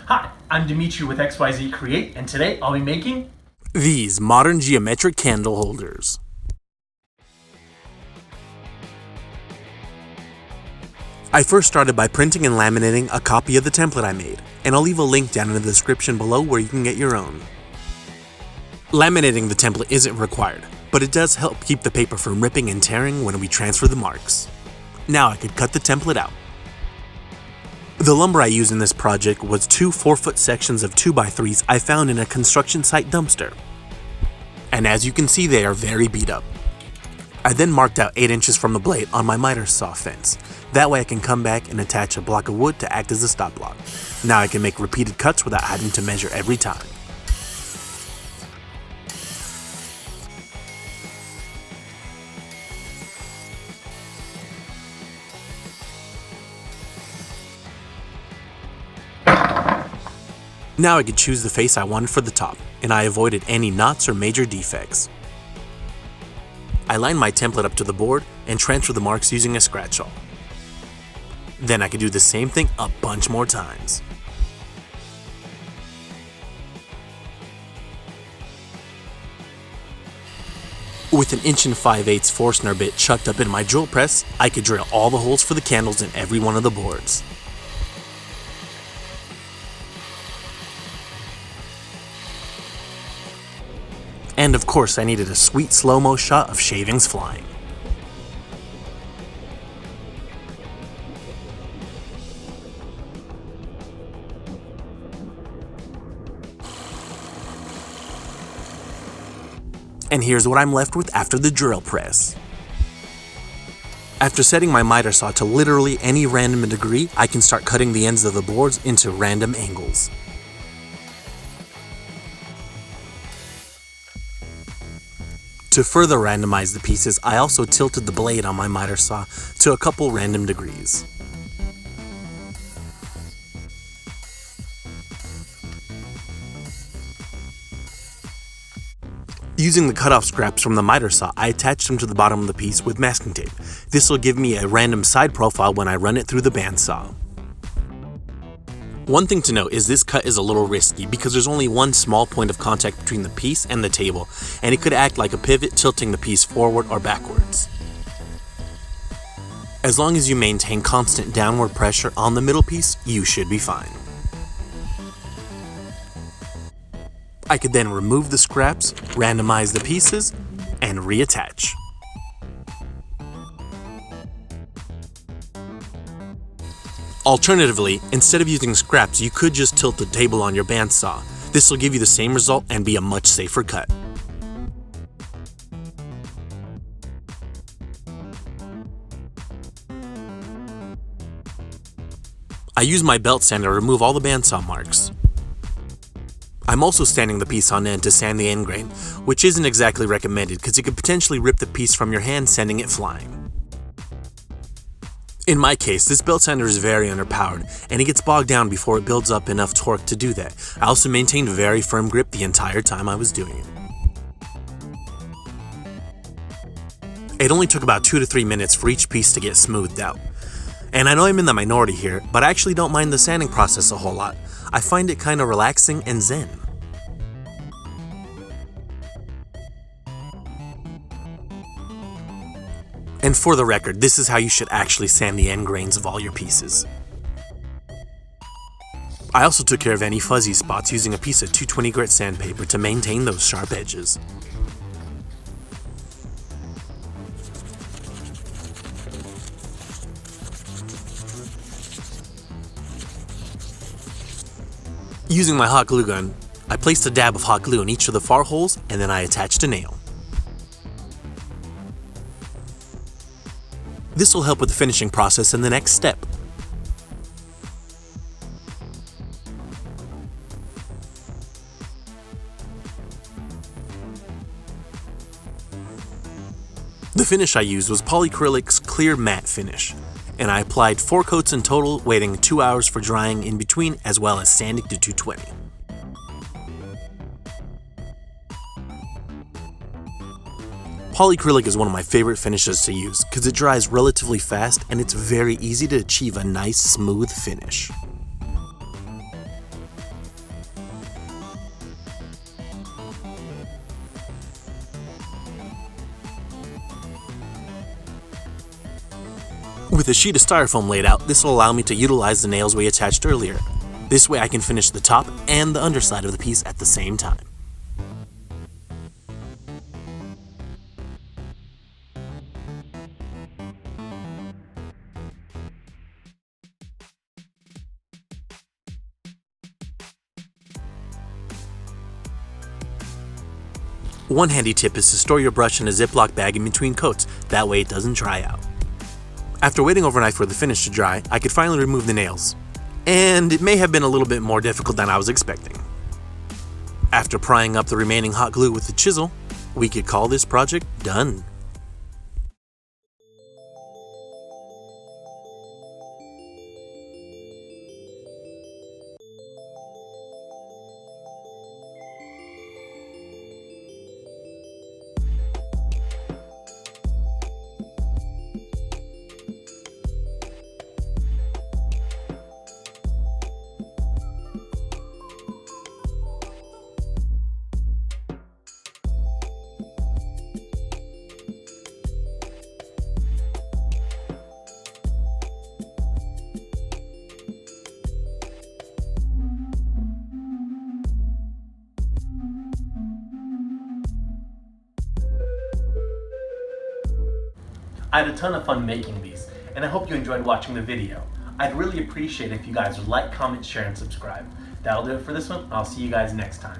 Hi, I'm Dimitri with XYZ Create, and today I'll be making these modern geometric candle holders. I first started by printing and laminating a copy of the template I made, and I'll leave a link down in the description below where you can get your own. Laminating the template isn't required, but it does help keep the paper from ripping and tearing when we transfer the marks. Now I could cut the template out. The lumber I used in this project was two 4-foot sections of 2x3s I found in a construction site dumpster. And as you can see, they are very beat up. I then marked out 8 inches from the blade on my miter saw fence. That way I can come back and attach a block of wood to act as a stop block. Now I can make repeated cuts without having to measure every time. Now I could choose the face I wanted for the top, and I avoided any knots or major defects. I lined my template up to the board and transferred the marks using a scratch awl. Then I could do the same thing a bunch more times. With an 1 5/8" Forstner bit chucked up in my drill press, I could drill all the holes for the candles in every one of the boards. And of course, I needed a sweet slow-mo shot of shavings flying. And here's what I'm left with after the drill press. After setting my miter saw to literally any random degree, I can start cutting the ends of the boards into random angles. To further randomize the pieces, I also tilted the blade on my miter saw to a couple random degrees. Using the cutoff scraps from the miter saw, I attached them to the bottom of the piece with masking tape. This will give me a random side profile when I run it through the bandsaw. One thing to note is this cut is a little risky because there's only one small point of contact between the piece and the table, and it could act like a pivot tilting the piece forward or backwards. As long as you maintain constant downward pressure on the middle piece, you should be fine. I could then remove the scraps, randomize the pieces, and reattach. Alternatively, instead of using scraps, you could just tilt the table on your bandsaw. This will give you the same result and be a much safer cut. I use my belt sander to remove all the bandsaw marks. I'm also sanding the piece on end to sand the end grain, which isn't exactly recommended because it could potentially rip the piece from your hand, sending it flying. In my case, this belt sander is very underpowered, and it gets bogged down before it builds up enough torque to do that. I also maintained very firm grip the entire time I was doing it. It only took about 2 to 3 minutes for each piece to get smoothed out. And I know I'm in the minority here, but I actually don't mind the sanding process a whole lot. I find it kind of relaxing and zen. And for the record, this is how you should actually sand the end grains of all your pieces. I also took care of any fuzzy spots using a piece of 220 grit sandpaper to maintain those sharp edges. Using my hot glue gun, I placed a dab of hot glue in each of the far holes, and then I attached a nail. This will help with the finishing process in the next step. The finish I used was polyacrylic's clear matte finish, and I applied 4 coats in total, waiting 2 hours for drying in between, as well as sanding to 220. Polyacrylic is one of my favorite finishes to use because it dries relatively fast and it's very easy to achieve a nice smooth finish. With a sheet of styrofoam laid out, this will allow me to utilize the nails we attached earlier. This way I can finish the top and the underside of the piece at the same time. One handy tip is to store your brush in a Ziploc bag in between coats, that way it doesn't dry out. After waiting overnight for the finish to dry, I could finally remove the nails. And it may have been a little bit more difficult than I was expecting. After prying up the remaining hot glue with the chisel, we could call this project done. I had a ton of fun making these, and I hope you enjoyed watching the video. I'd really appreciate it if you guys would like, comment, share, and subscribe. That'll do it for this one. I'll see you guys next time.